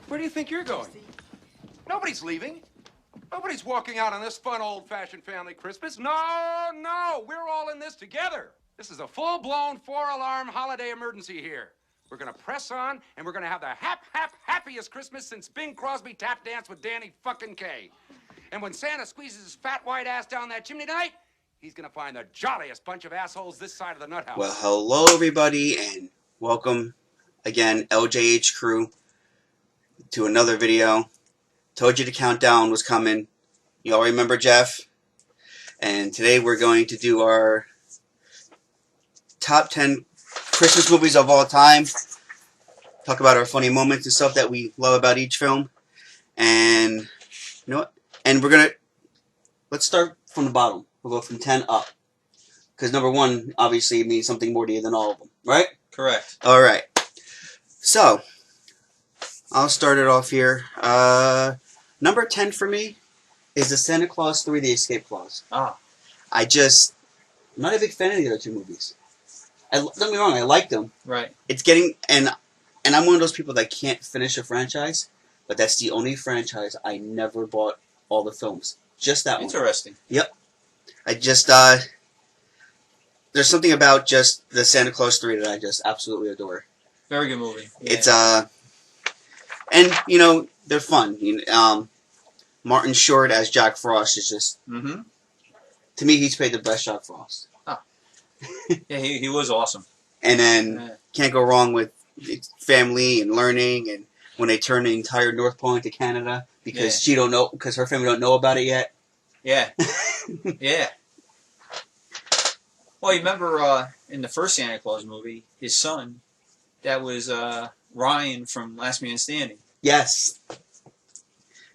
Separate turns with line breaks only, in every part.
Where do you think you're going? Nobody's leaving. Nobody's walking out on this fun, old-fashioned family Christmas. No, no, we're all in this together. This is a full-blown four-alarm holiday emergency here. We're gonna press on, and we're gonna have the happiest Christmas since Bing Crosby tap danced with Danny fucking Kaye. And when Santa squeezes his fat white ass down that chimney tonight, he's gonna find the jolliest bunch of assholes this side of the nut house.
Well, hello everybody, and welcome again, LJH crew, to another video. Told you the countdown was coming. You all remember Jeff? And today we're going to do our top 10 Christmas movies of all time. Talk about our funny moments and stuff that we love about each film. And you know what? And let's start from the bottom. We'll go from 10 up. Because number 1 obviously means something more to you than all of them, right?
Correct.
Alright. So, I'll start it off here. Number 10 for me is the Santa Claus 3: The Escape Clause.
Ah.
I'm not a big fan of the other two movies. Don't get me wrong, I like them.
Right.
It's getting, and I'm one of those people that can't finish a franchise, but that's the only franchise I never bought all the films. Just that one.
Interesting.
Yep. I just, there's something about just the Santa Claus 3 that I just absolutely adore.
Very good movie. Yeah.
It's, and, you know, they're fun. Martin Short as Jack Frost is just, to me, he's played the best Jack Frost.
Oh. Yeah, he was awesome.
And then, can't go wrong with family and learning, and when they turn the entire North Pole into Canada, because because her family don't know about it yet.
Yeah. Yeah. Well, you remember in the first Santa Claus movie, his son, that was Ryan from Last Man Standing.
Yes.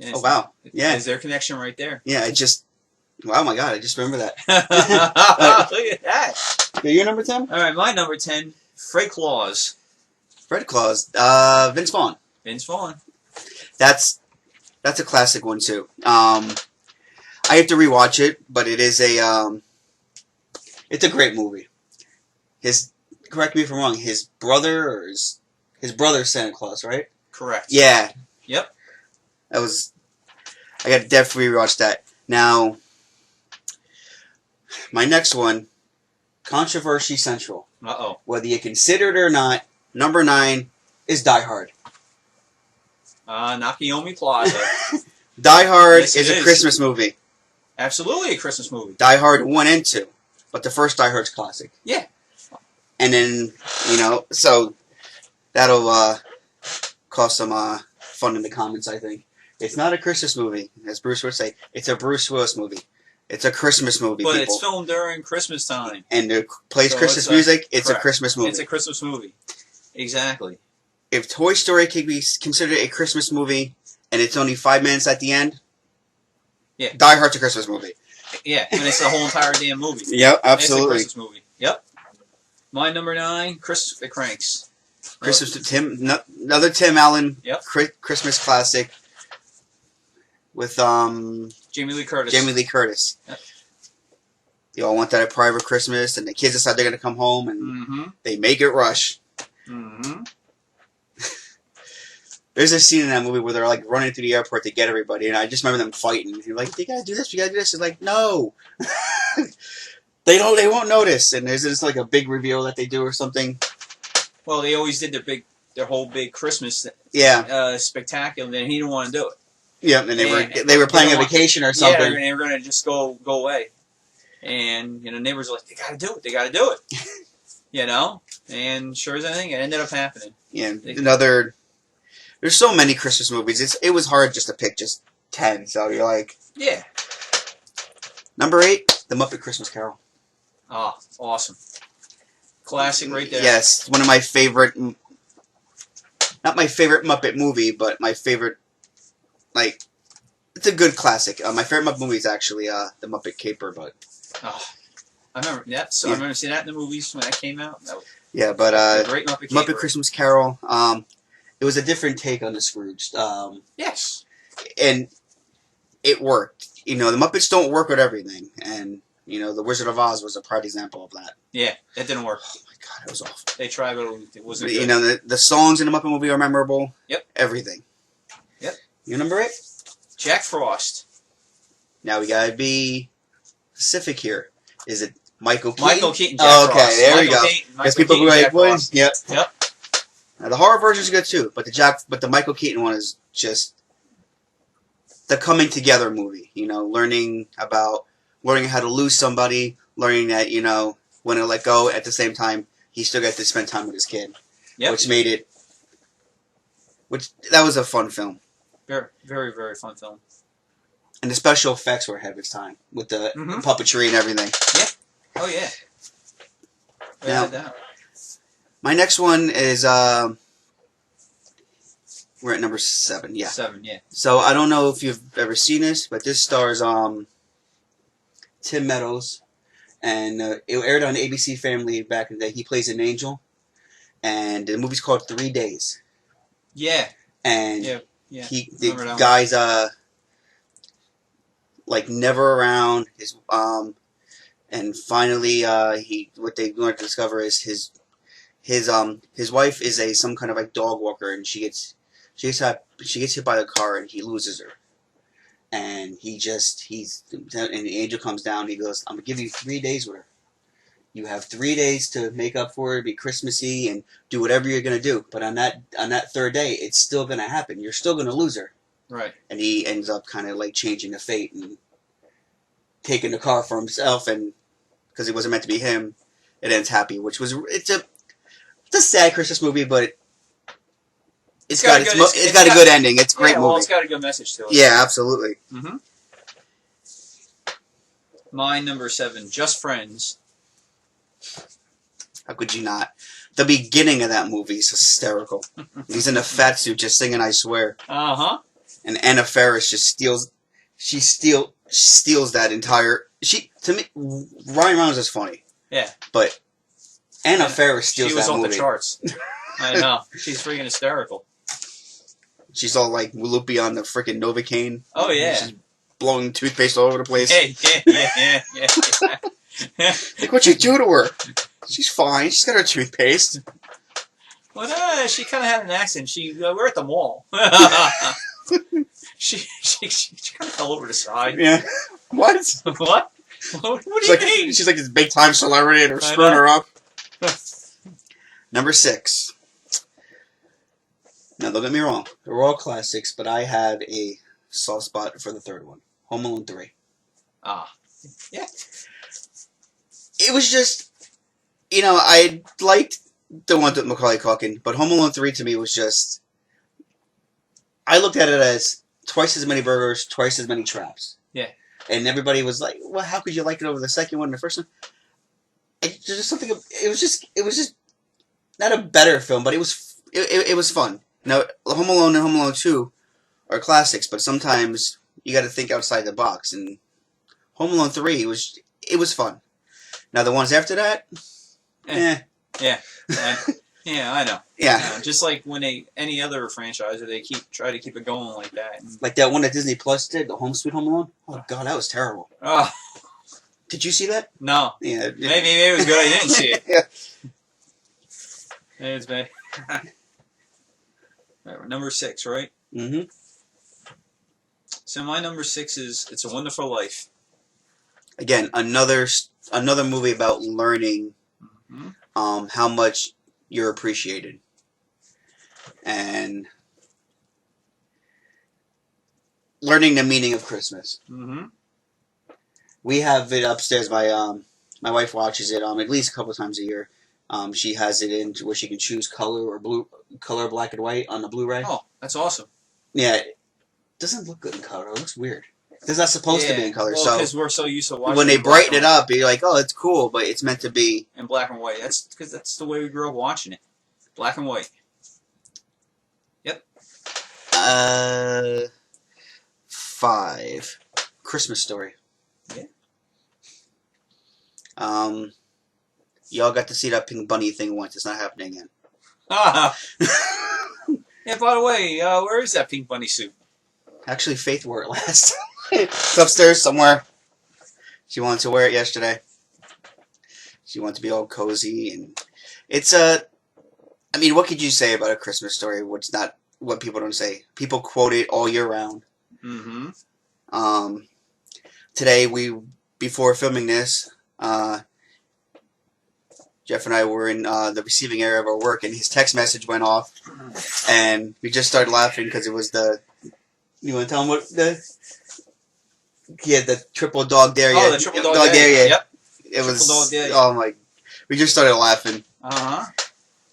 And
oh, wow. Yeah.
Is their connection right there.
Yeah, wow, my God, I just remember that.
Look at that.
Your number 10?
All right, my number 10, Fred Claus.
Fred Claus. Vince Vaughn.
Vince Vaughn.
That's a classic one, too. I have to rewatch it, but it is it's a great movie. Correct me if I'm wrong, his brother's Santa Claus, right?
Correct.
Yeah.
Yep.
I got to definitely rewatch that. Now, my next one, Controversy Central.
Uh-oh.
Whether you consider it or not, number 9 is Die Hard.
Naomi Plaza.
Die Hard
Yes,
is a Christmas movie.
Absolutely a Christmas movie.
Die Hard 1 and 2. But the first Die Hard's classic.
Yeah.
And then, so that'll cause some fun in the comments, I think. It's not a Christmas movie, as Bruce would say. It's a Bruce Willis movie. It's a Christmas movie,
but
people.
It's filmed during Christmas time.
And it plays Christmas music, it's a Christmas movie.
It's a Christmas movie. Exactly.
If Toy Story can be considered a Christmas movie, and it's only 5 minutes at the end,
yeah,
Die Hard's a Christmas movie.
Yeah, and it's the whole entire damn movie.
Yep, absolutely.
It's a Christmas movie. Yep. My number 9, Christmas the Cranks.
Another Tim Allen Christmas classic with
Jamie Lee Curtis.
Yep. They all want that at Private Christmas, and the kids decide they're going to come home, and they make it rush. There's a scene in that movie where they're like running through the airport to get everybody, and I just remember them fighting. You're like, you gotta do this, you gotta do this. It's like, no. They won't notice, and there's just like a big reveal that they do or something.
Well, they always did their whole big Christmas spectacular, and then he didn't want to do it.
Yeah, and they were planning a vacation or something.
Yeah, and they were going to just go away. And, neighbors were like, they got to do it. And sure as anything, it ended up happening.
Yeah, there's so many Christmas movies. It was hard just to pick just 10, so you're like...
Yeah.
Number 8, The Muppet Christmas Carol.
Oh, awesome. Classic right there.
Yes, one of my favorite... Not my favorite Muppet movie, but my favorite... it's a good classic. My favorite Muppet movie is actually The Muppet Caper, but...
Oh, I remember that. So I remember seeing that in the movies when that came out.
Yeah, but
great Muppet Caper.
Muppet Christmas Carol. It was a different take on the Scrooge.
Yes.
And it worked. The Muppets don't work with everything, and The Wizard of Oz was a prime example of that.
Yeah, that didn't work.
Oh my God, it was awful.
They tried, but it wasn't good.
The songs in the Muppet movie are memorable.
Yep.
Everything. Your number 8?
Jack Frost.
Now we gotta be specific here. Is it Michael Keaton?
Michael Keaton, Jack
Oh,
Frost.
okay, there we
Michael
go.
Keaton,
Because
Michael
people
Keaton,
be like,
Jack
what?
Frost.
Yep.
Yep.
Now, the horror version is good too, but the Michael Keaton one is just the coming together movie. You know, learning how to lose somebody, learning that when to let go. At the same time, he still got to spend time with his kid,
Yep.
that was a fun film,
Very, very, very fun film.
and the special effects were ahead of its time with the
Mhm.
puppetry and everything.
Oh yeah.
Now-
Without a doubt.
My next one is we're at number 7. Yeah.
7, yeah.
So I don't know if you've ever seen this, but this stars Tim Meadows, and it aired on ABC Family back in the day. He plays an angel, and the movie's called 3 Days.
Yeah.
And
Yeah.
the
Remember that one.
guy's like never around. And finally what they learn to discover is his wife is some kind of like dog walker, and she gets hit by the car and he loses her. And and the angel comes down and he goes, I'm gonna give you 3 days with her. You have 3 days to make up for it, be Christmassy and do whatever you're gonna do. But on that 3rd day, it's still gonna happen. You're still gonna lose her.
Right.
And he ends up kind of like changing the fate and taking the car for himself, and because it wasn't meant to be him, it ends happy. It's a sad Christmas movie, but it's got a good ending. It's a great movie.
Well, it's got a good message to it.
Yeah, absolutely.
Mm-hmm. My number 7, Just Friends.
How could you not? The beginning of that movie is hysterical. He's in a fat suit just singing I Swear.
Uh-huh.
And Anna Faris just steals that entire... To me, Ryan Reynolds is funny.
Yeah.
But Anna Faris steals
She was
that
off
movie.
the charts. I know. She's freaking hysterical.
She's all like loopy on the freaking Novocaine.
Oh, yeah.
She's blowing toothpaste all over the place.
Yeah.
Like, what'd you do to her? She's fine. She's got her toothpaste.
Well, she kind of had an accent. We're at the mall. she kind of fell over the side.
Yeah. What?
What? What do you mean?
She's like this big time celebrity and they're
I
screwing
know.
her up. Number 6. Now, don't get me wrong. They're all classics, but I have a soft spot for the 3rd one. Home Alone 3.
Ah. Yeah.
It was just, I liked the one with Macaulay Culkin, but Home Alone 3 to me was just, I looked at it as twice as many burgers, twice as many traps.
Yeah.
And everybody was like, well, how could you like it over the second one and the first one? There's just something, it was just not a better film, but it was fun. Now, Home Alone and Home Alone 2 are classics, but sometimes you got to think outside the box, and Home Alone 3 was fun. Now, the ones after that,
Yeah. Yeah, I know.
Yeah.
Just like when any other franchise, they try to keep it going like that.
Like that one that Disney Plus did, the Home Sweet Home Alone. Oh God, that was terrible.
Oh
Did you see that?
no,
Yeah.
maybe it was good. I didn't see it.
Yeah.
Maybe it's bad. Right, number 6, right?
Mm-hmm.
So my number 6 is It's a Wonderful Life.
Again, another movie about learning
Mm-hmm.
how much you're appreciated, and learning the meaning of Christmas.
Mm-hmm.
We have it upstairs. My wife watches it at least a couple of times a year. She has it in where she can choose color black and white on the Blu-ray.
Oh, that's awesome.
Yeah, it doesn't look good in color. It looks weird. It's not supposed to be in color.
Well,
so
because we're so used to watching
when they
in black
brighten it
and
up, you're like, oh, it's cool, but it's meant to be.
in black and white. That's because that's the way we grew up watching it. Black and white.
5. Christmas Story.
Yeah.
Y'all got to see that Pink Bunny thing once. It's not happening again.
Ah. Yeah. By the way, where is that Pink Bunny suit?
Actually, Faith wore it last. It's upstairs somewhere. She wanted to wear it yesterday. She wanted to be all cozy, and it's I mean, what could you say about A Christmas Story? What's not what people don't say. People quote it all year round.
Mm-hmm.
Today, before filming this, Jeff and I were in the receiving area of our work, and his text message went off, and we just started laughing because it was the. You want to tell him what the? Yeah, the triple dog dare.
Oh, the triple dog dare.
Yeah.
Yep.
It was.
Triple dog dare.
Oh my! We just started laughing.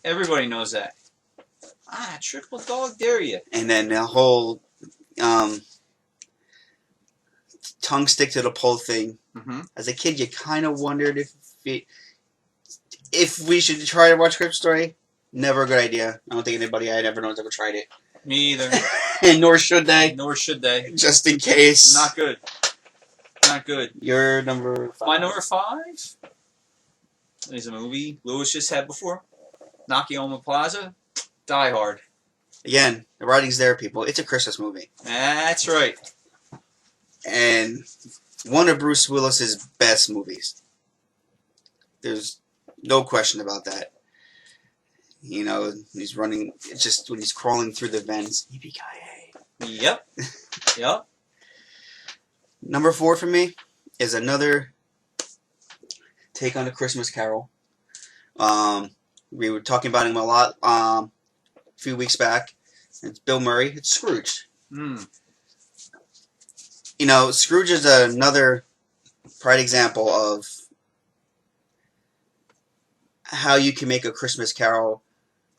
Everybody knows that. Triple dog dare you.
And then the whole tongue stick to the pole thing.
Mm-hmm.
As a kid, you kind of wondered if we should try to watch Christmas Story. Never a good idea. I don't think anybody I ever known has ever tried it.
Me either.
And nor should they.
Nor should they.
Just in case.
Not good. Not good.
Your number 5.
My number 5 is a movie Lewis just had before. Nakayama Plaza. Die Hard.
Again, the writing's there, people. It's a Christmas movie.
That's right.
And one of Bruce Willis's best movies. There's no question about that. You know, he's running, it's just when he's crawling through the vents. Yippee-ki-yay.
Yep. Yep.
Number 4 for me is another take on A Christmas Carol. We were talking about him a lot a few weeks back. It's Bill Murray. It's Scrooge.
Mm.
You know, Scrooge is another prime example of how you can make a Christmas Carol,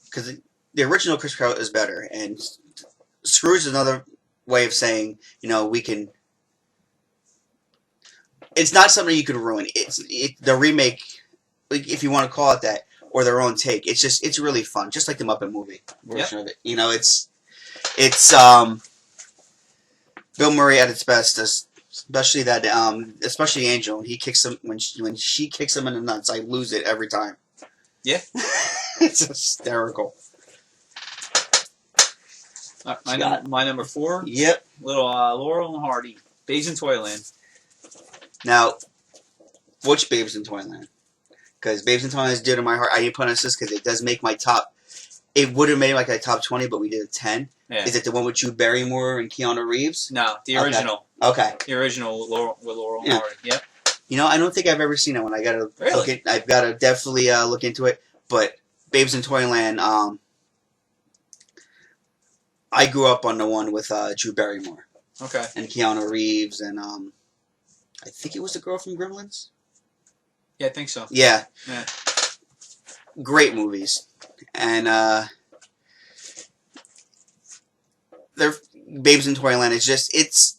because the original Christmas Carol is better, and Scrooge is another way of saying, you know, we can. It's not something you could ruin. It's the remake, if you want to call it that, or their own take. It's really fun, just like the Muppet movie version of it. You know, it's Bill Murray at its best, especially that especially Angel. He kicks him when she kicks him in the nuts. I lose it every time.
Yeah.
It's hysterical.
My number 4.
Yep.
Little Laurel and Hardy. Babes in Toyland.
Now, which Babes in Toyland? Because Babes in Toyland is dear to my heart. I didn't put on this because it does make my top. It would have made like a top 20, but we did a 10.
Yeah.
Is it the one with Drew Barrymore and Keanu Reeves?
No, the original.
Okay.
The original with Laurel and Hardy. Yep.
You know, I don't think I've ever seen that one. I gotta
really?
I've gotta definitely look into it. But Babes in Toyland, I grew up on the one with Drew Barrymore.
Okay.
And Keanu Reeves and I think it was the girl from Gremlins.
Yeah, I think so.
Yeah.
Yeah.
Great movies. And they're Babes in Toyland. It's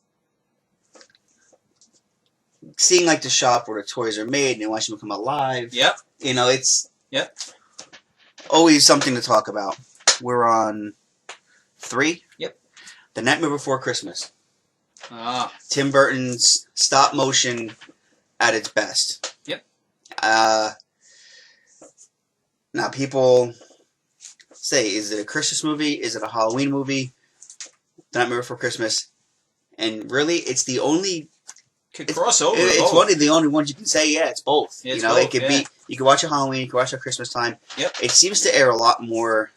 seeing like the shop where the toys are made and watching them come alive.
Yep.
You know, it's always something to talk about. We're on 3.
Yep.
The Nightmare Before Christmas.
Ah.
Tim Burton's stop motion at its best.
Yep.
Now people say, is it a Christmas movie? Is it a Halloween movie? The Nightmare Before Christmas. And really, it's the only...
Could cross over.
It's one of the only ones you can say, yeah, it's both.
Yeah, it's
you know,
both,
it could be... You can watch it Halloween, you can watch it at Christmas time.
Yep.
It seems to air a lot more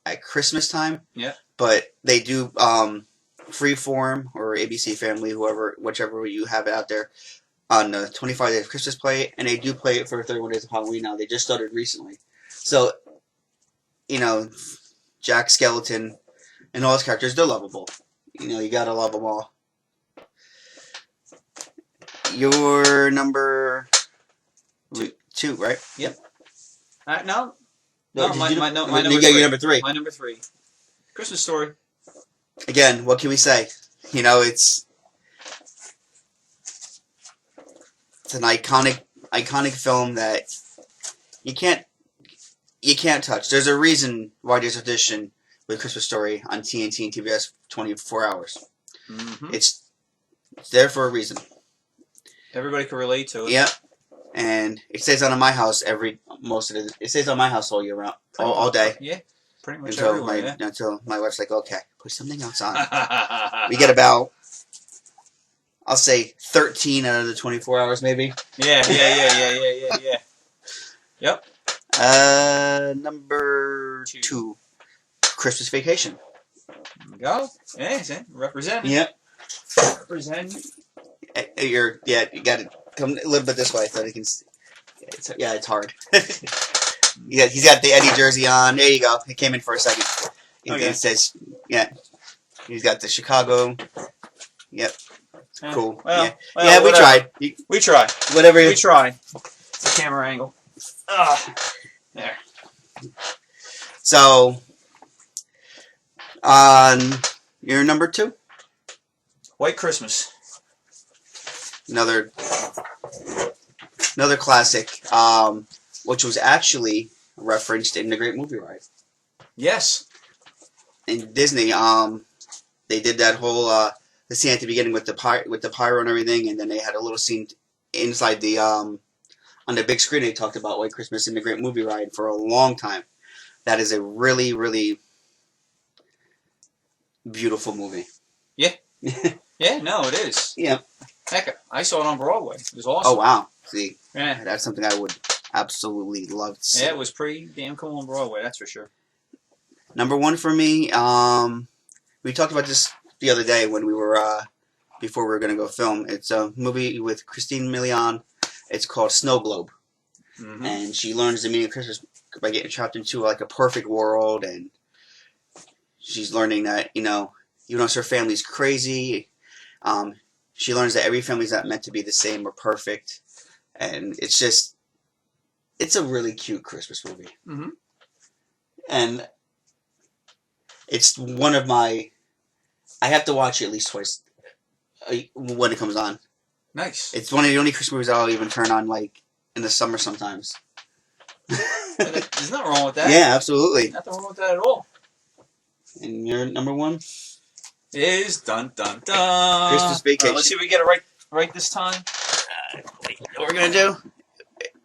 at Christmas time.
Yeah.
But they do Freeform or ABC Family, whichever you have it out there, on the 25 Days of Christmas play it, and they do play it for 31 Days of Halloween now. They just started recently. So, you know, Jack Skellington and all his characters, they're lovable. You know, you gotta love them all. Your number 2, right?
Yep. No.
No,
my number
you
3.
got your number 3.
My number 3. Christmas Story.
Again, what can we say? You know, it's an iconic film that you can't touch. There's a reason why there's a tradition with Christmas Story on TNT and TBS 24 hours.
Mm-hmm.
It's there for a reason.
Everybody can relate to it.
Yep. And it stays on in my house it stays on my house all year round, all day.
Yeah, pretty much
until
everywhere.
until my wife's like, okay, put something else on. We get about, I'll say 13 out of the 24 hours, maybe.
Yeah. Yep.
Number 2, Christmas Vacation.
go. Yeah, see? Representing.
Yep.
Representing.
You got to come a little bit this way so they can. It's hard. Yeah, he's got the Eddie jersey on. There you go. It came in for a second. It says, yeah. He's got the Chicago. Yep. Cool.
Well,
we
whatever.
tried.
We tried.
Whatever.
We tried. It's a camera angle. There.
So, on your number 2,
White Christmas.
another classic, which was actually referenced in The Great Movie Ride.
Yes.
In Disney, they did that whole the scene at the beginning with the pyro and everything, and then they had a little scene inside the on the big screen. They talked about White Christmas in The Great Movie Ride for a long time. That is a really, really beautiful movie.
Yeah. Yeah, no, it is.
Yeah.
Heck, I saw it on Broadway. It was awesome.
Oh wow! See,
Yeah.
that's something I would absolutely love to see.
Yeah, it was pretty damn cool on Broadway, that's for sure.
Number 1 for me. We talked about this the other day when we were before we were gonna go film. It's a movie with Christine Milian. It's called Snow Globe,
Mm-hmm.
and she learns the meaning of Christmas by getting trapped into like a perfect world, and she's learning that even though her family's crazy, she learns that every family's not meant to be the same or perfect, and it's a really cute Christmas movie.
Mm-hmm.
And it's one of my. I have to watch it at least twice when it comes on.
Nice.
It's one of the only Christmas movies I'll even turn on like in the summer sometimes.
There's nothing wrong with that.
Yeah, absolutely.
Nothing wrong with that at all.
And your number 1?
Is dun dun dun.
Christmas Vacation.
Let's see if we get it right this time.
What we're gonna do?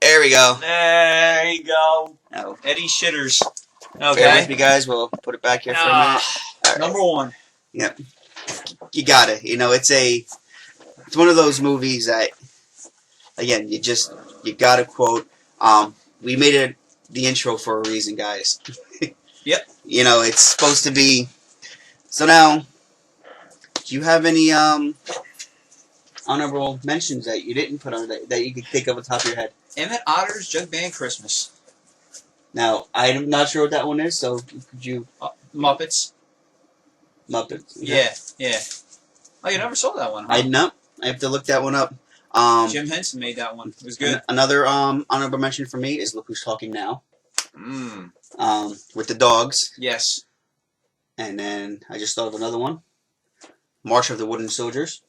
There we go.
There you go.
Oh,
Eddie Shitters.
bear
Okay.
with me, guys. We'll put it back here for a minute. All right.
Number 1.
You got it. It's one of those movies that, again, you gotta quote. We made it the intro for a reason, guys.
Yep.
It's supposed to be. So now, do you have any honorable mentions that you didn't put on that you could think of on top of your head?
Emmett Otter's Jug Band Christmas.
Now, I'm not sure what that one is, so could you...
Muppets.
Muppets.
Yeah. Oh, you never saw that one, huh?
I have to look that one up.
Jim Henson made that one. It was good.
Another honorable mention for me is Look Who's Talking Now.
Mm.
With the dogs.
Yes.
And then I just thought of another one. March of the Wooden Soldiers.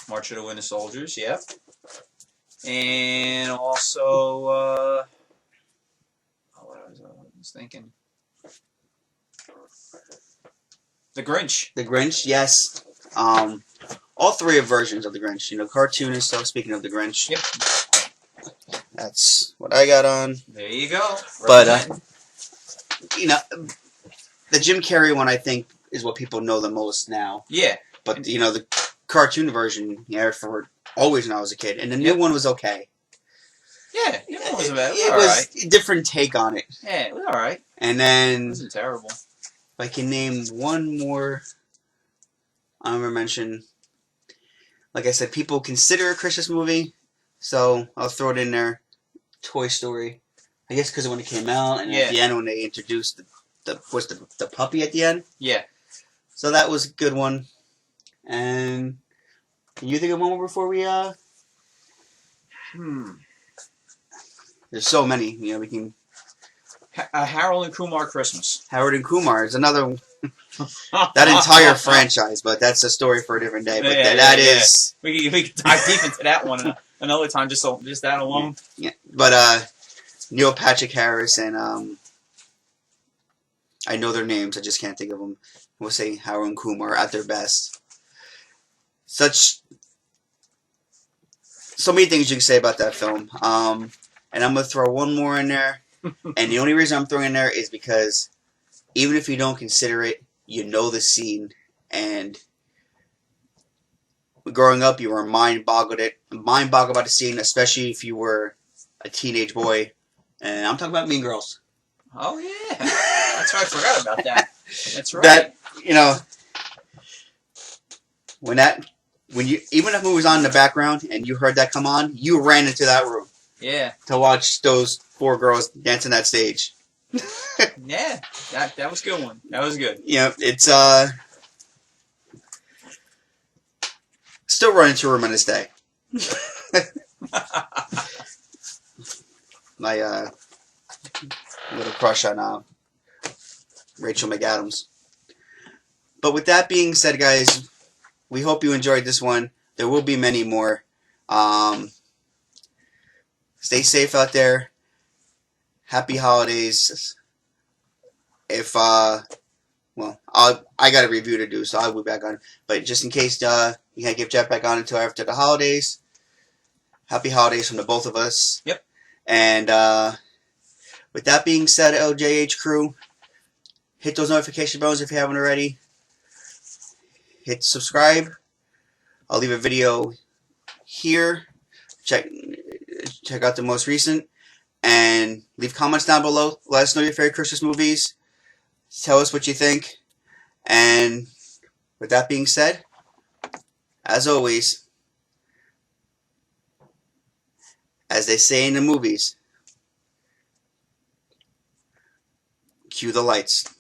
March of the Winter Soldiers, yep. And also, what I was thinking. The Grinch.
The Grinch, yes. All 3 versions of the Grinch. Cartoon and stuff. Speaking of the Grinch.
Yep.
That's what I got on.
There you go.
But, the Jim Carrey one, I think, is what people know the most now.
Yeah.
But, the cartoon version, for always when I was a kid. And the new one was okay.
Yeah, it wasn't bad.
It was a different take on it.
Yeah, it was alright.
And
It
then,
wasn't terrible.
if I can name one more honorable mention, like I said, people consider a Christmas movie, so I'll throw it in there. Toy Story. I guess because of when it came out, and at the end when they introduced the puppy at the end.
Yeah.
So that was a good one. And can you think of one more before we There's so many. We can.
Harold and Kumar Christmas.
Harold and Kumar is another. That entire franchise, but that's a story for a different day. But that is.
We can dive deep into that one another time. Just that alone.
Yeah, but Neil Patrick Harris and I know their names. I just can't think of them. We'll say Harold and Kumar at their best. So many things you can say about that film. And I'm gonna throw one more in there. And the only reason I'm throwing in there is because even if you don't consider it, you know the scene, and growing up, you were mind boggled by the scene, especially if you were a teenage boy. And I'm talking about Mean Girls.
Oh yeah, that's right. I forgot about that. That's right.
That when you even if it was on in the background and you heard that come on, you ran into that room
Yeah.
to watch those 4 girls dance on that stage.
Yeah. That was a good one. That was good.
Yeah, it's still running to a room on this day. My little crush on Rachel McAdams. But with that being said, guys, we hope you enjoyed this one. There will be many more. Stay safe out there. Happy holidays. If well, I got a review to do, so I'll be back on. But just in case you can't get Jeff back on until after the holidays, happy holidays from the both of us.
Yep.
And with that being said, LJH crew, hit those notification bells if you haven't already. Hit subscribe. I'll leave a video here. Check out the most recent. And leave comments down below. Let us know your favorite Christmas movies. Tell us what you think. And with that being said, as always, as they say in the movies, cue the lights.